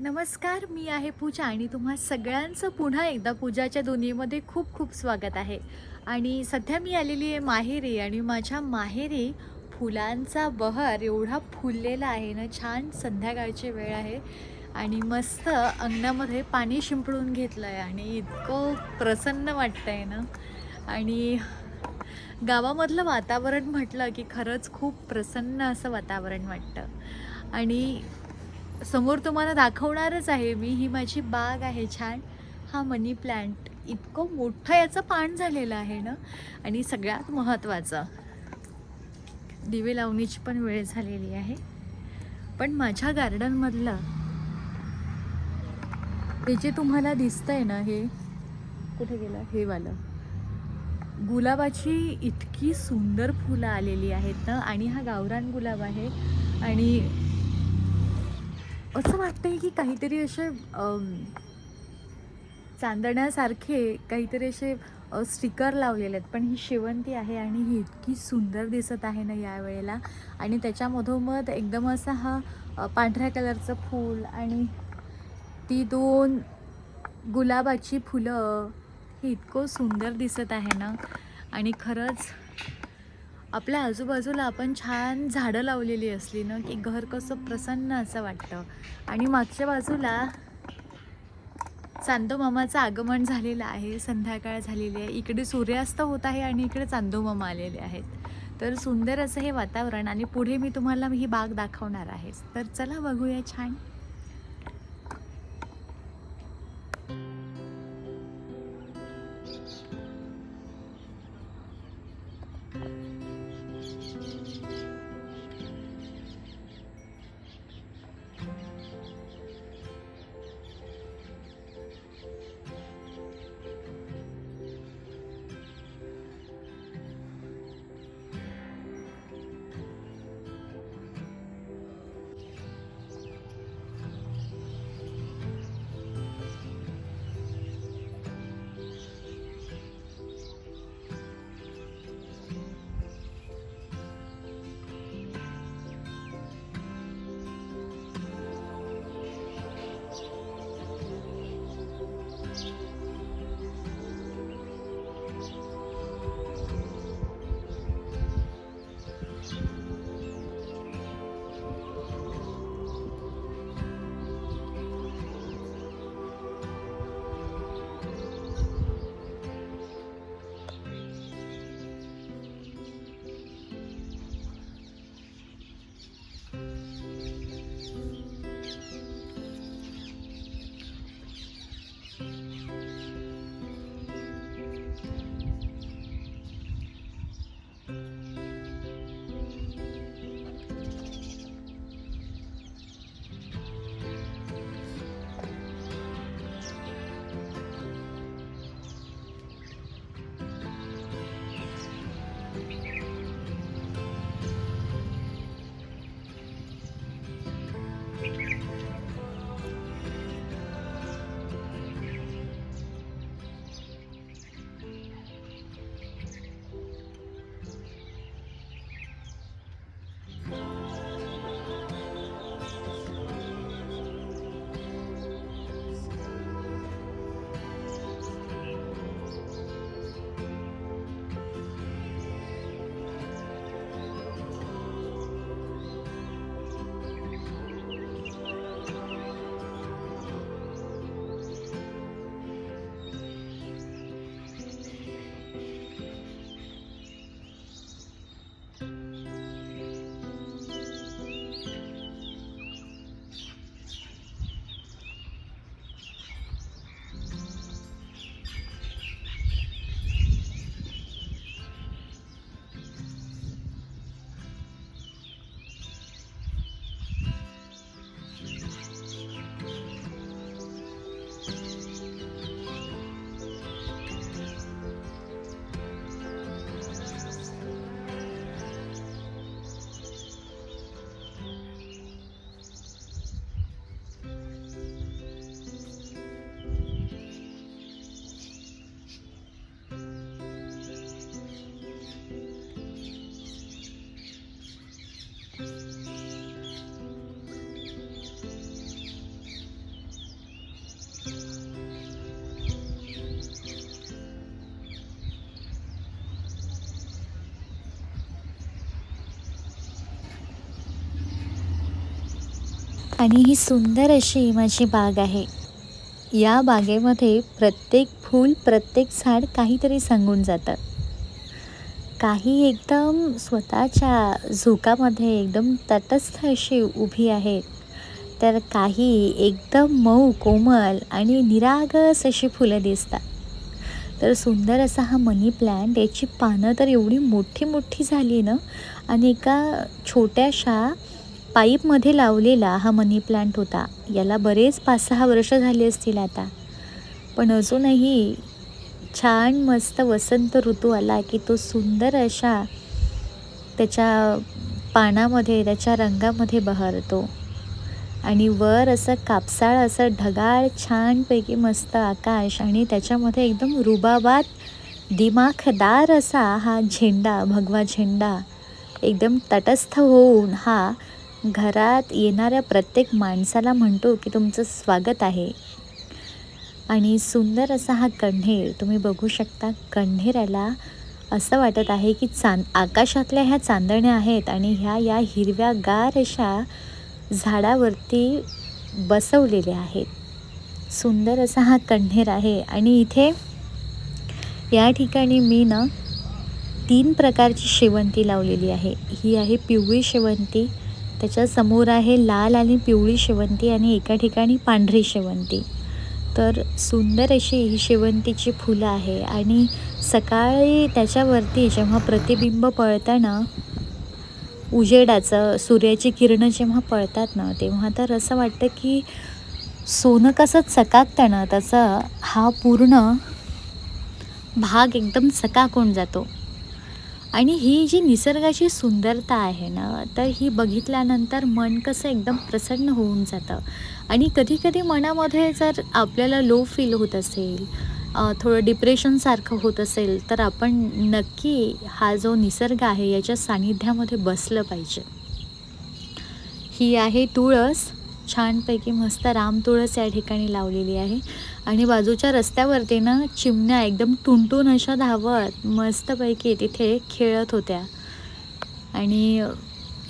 नमस्कार, मी आहे पूजा आणि तुम्हा सगळ्यांचं पुन्हा एकदा पूजाच्या दुनियेमध्ये खूप खूप स्वागत आहे. आणि सध्या मी आलेली आहे माहेरी आणि माझ्या माहेरी फुलांचा बहर एवढा फुललेला आहे ना, छान संध्याकाळची वेळ आहे आणि मस्त अंगणामध्ये पाणी शिंपडून घेतलं आहे आणि इतकं प्रसन्न वाटतं आहे ना. आणि गावामधलं वातावरण म्हटलं की खरंच खूप प्रसन्न असं वातावरण वाटतं. आणि समोर तुम्हाला दाखवणारच आहे मी, ही माझी बाग आहे छान. हा मनी प्लांट इतकं मोठं याचं पान झालेलं आहे ना. आणि सगळ्यात महत्त्वाचं, दिवे लावणीची पण वेळ झालेली आहे. पण माझ्या गार्डनमधलं हे जे तुम्हाला दिसतंय ना, हे कुठे गेलं हे वालं, गुलाबाची इतकी सुंदर फुलं आलेली आहेत ना. आणि हा गावरान गुलाब आहे. आणि असं वाटतंय की काहीतरी असे चांदण्यासारखे काहीतरी असे स्टिकर लावलेले आहेत. पण ही शेवंती आहे आणि ही इतकी सुंदर दिसत आहे ना यावेळेला. आणि त्याच्यामधोमध एकदम असा हा पांढऱ्या कलरचं फूल आणि ती दोन गुलाबाची फुलं, हे इतकं सुंदर दिसत आहे ना. आणि खरंच आपल्या आजूबाजूला आपण छान झाडं लावलेली असली ना की घर कसं प्रसन्न असं वाटतं. आणि मागच्या बाजूला चांदोमामाचं आगमन झालेलं आहे, संध्याकाळ झालेली आहे. इकडे सूर्यास्त होत आहे आणि इकडे चांदोमामा आलेले आहेत. तर सुंदर असं हे वातावरण. आणि पुढे मी तुम्हाला ही बाग दाखवणार आहे. तर चला बघूया छान. आणि ही सुंदर अशी माझी बाग आहे. या बागेमध्ये प्रत्येक फूल, प्रत्येक झाड काहीतरी सांगून जातं. काही एकदम स्वतःच्या झोकामध्ये एकदम तटस्थ अशी उभी आहेत, तर काही एकदम मऊ, कोमल आणि निरागस अशी फुलं दिसतात. तर सुंदर असा हा मनी प्लांट, याची पानं तर एवढी मोठी-मोठी झाली ना, आणि एका छोट्याशा पाईपमध्ये लावलेला हा मनी प्लांट होता. याला बरेच 5-6 वर्ष झाली असतील आता. पण अजूनही छान मस्त वसंत ऋतू आला, की तो सुंदर अशा त्याच्या पानामध्ये, त्याच्या रंगामध्ये बहरतो. आणि वर असं कापसाळ असं ढगाळ छानपैकी मस्त आकाश, आणि त्याच्यामध्ये एकदम रुबाबात दिमाखदार असा हा झेंडा, भगवा झेंडा एकदम तटस्थ होऊन हा घरात येणाऱ्या प्रत्येक माणसाला म्हणतो की तुमचं स्वागत आहे. आणि सुंदर असा हा कण्हेर तुम्ही बघू शकता. कण्हेराला असं वाटत आहे की आकाशातल्या ह्या चांदण्या आहेत आणि ह्या या हिरव्यागार अशा झाडावरती बसवलेल्या आहेत. सुंदर असा हा कण्हेर आहे. आणि इथे या ठिकाणी मी ना 3 प्रकारची शेवंती लावलेली आहे. ही आहे पिवळी शेवंती, त्याच्यासमोर आहे लाल आणि पिवळी शेवंती, आणि एका ठिकाणी पांढरी शेवंती. तर सुंदर अशी ही शेवंतीची फुलं आहे. आणि सकाळी त्याच्यावरती जेव्हा प्रतिबिंब पडताना उजेडाचं, सूर्याची किरणं जेव्हा पडतात ना, तेव्हा तर असं वाटतं की सोनं कसं चकाकतं ना, तसा हा पूर्ण भाग एकदम चकाकून जातो. आणि ही जी निसर्गाची सुंदरता आहे ना, तर ही बघितल्यानंतर मन कसं एकदम प्रसन्न होऊन जातं. आणि कधी-कधी मनामध्ये जर आपल्याला लो फील होत असेल, थोडं डिप्रेशनसारखं होत असेल, तर आपण नक्की हा जो निसर्ग आहे याच्या सानिध्यामध्ये बसलं पाहिजे. ही आहे तुळस, छानपैकी मस्त रामतुळस या ठिकाणी लावलेली आहे. आणि बाजूच्या रस्त्यावरती ना चिमण्या एकदम टुणटुण अशा धावत मस्तपैकी तिथे खेळत होत्या. आणि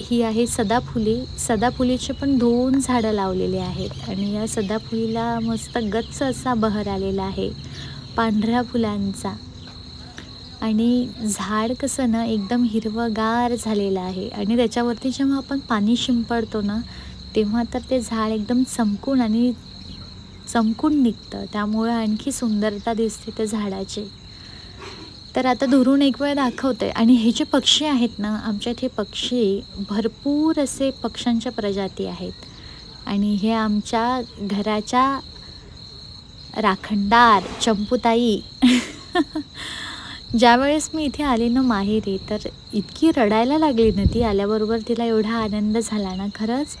ही आहे सदाफुली. सदाफुलीचे पण 2 झाडं लावलेली आहेत. आणि या सदाफुलीला मस्त गच्च असा बहर आलेला आहे पांढऱ्या फुलांचा. आणि झाड कसं ना एकदम हिरवंगार झालेलं आहे. आणि त्याच्यावरती जेव्हा आपण पाणी शिंपडतो ना, तेव्हा तर ते झाड एकदम चमकून निघतं. त्यामुळं आणखी सुंदरता दिसते त्या झाडाची. तर आता दुरून एक वेळ दाखवते. आणि हे जे पक्षी आहेत ना, आमच्या इथे पक्षी भरपूर असे पक्ष्यांच्या प्रजाती आहेत. आणि हे आमच्या घराच्या राखणदार चंपूताई ज्यावेळेस मी इथे आले ना माहेरी, तर इतकी रडायला लागली ना ती. आल्याबरोबर तिला एवढा आनंद झाला ना. खरंच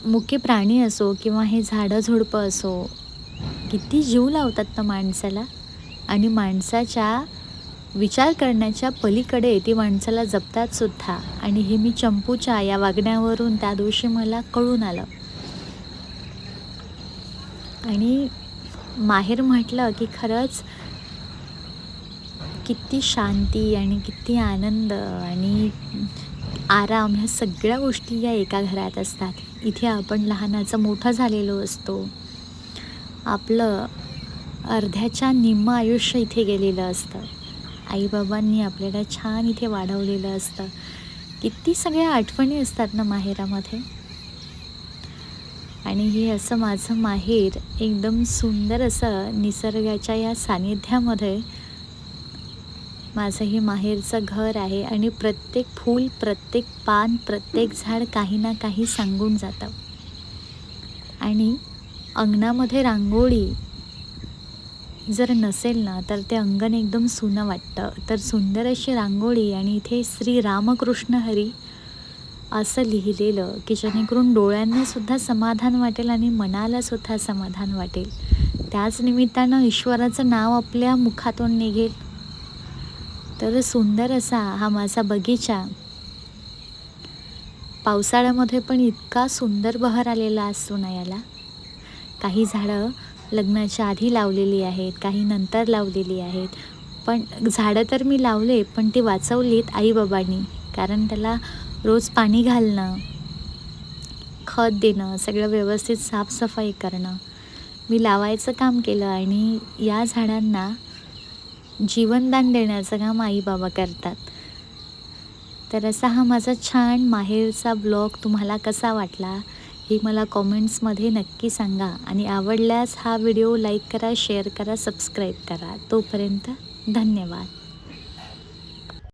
मुके प्राणी असो किंवा हे झाडं झुडपं असो, किती जीव लावतात ना माणसाला. आणि माणसाच्या विचार करण्याच्या पलीकडे ती माणसाला जपतात सुद्धा. आणि हे मी चंपूच्या या वागण्यावरून त्या दिवशी मला कळून आलं. आणि माहेर म्हटलं की खरंच किती शांती आणि किती आनंद आणि आराम, ह्या सगळ्या गोष्टी या एका घरात असतात. इथे आपण लहानाचं मोठं झालेलो असतो. आपलं अर्ध्याच्या निम्म आयुष्य इथे गेलेलं असतं. आईबाबांनी आपल्याला छान इथे वाढवलेलं असतं. किती सगळ्या आठवणी असतात ना माहेरामध्ये. आणि हे असं माझं माहेर एकदम सुंदर असं निसर्गाच्या या सानिध्यामध्ये माझं हे माहेरचं घर आहे. आणि प्रत्येक फूल, प्रत्येक पान, प्रत्येक झाड काही ना काही सांगून जातं. आणि अंगणामध्ये रांगोळी जर नसेल ना, तर ते अंगण एकदम सुनं वाटतं. तर सुंदर अशी रांगोळी, आणि इथे श्री रामकृष्ण हरी असं लिहिलेलं, की जेणेकरून डोळ्यांनासुद्धा समाधान वाटेल आणि मनालासुद्धा समाधान वाटेल. त्याच निमित्तानं ईश्वराचं नाव आपल्या मुखातून निघेल. तर सुंदर असा हा माझा बगीचा पावसाळ्यामध्ये पण इतका सुंदर बहर आलेला असतो ना याला. काही झाडं लग्नाच्या आधी लावलेली आहेत, काही नंतर लावलेली आहेत. पण झाडं तर मी लावले, पण ती वाचवलीत आईबाबांनी. कारण त्याला रोज पाणी घालणं, खत देणं, सगळं व्यवस्थित साफसफाई करणं, मी लावायचं काम केलं आणि या झाडांना जीवनदान देण्याचं काम आई बाबा करतात. तर असा हा माझा छान माहेरचा ब्लॉग तुम्हाला कसा वाटला हे मला कॉमेंट्समध्ये नक्की सांगा आणि आवडल्यास हा व्हिडिओ लाईक करा, शेअर करा, सबस्क्राईब करा. तोपर्यंत धन्यवाद.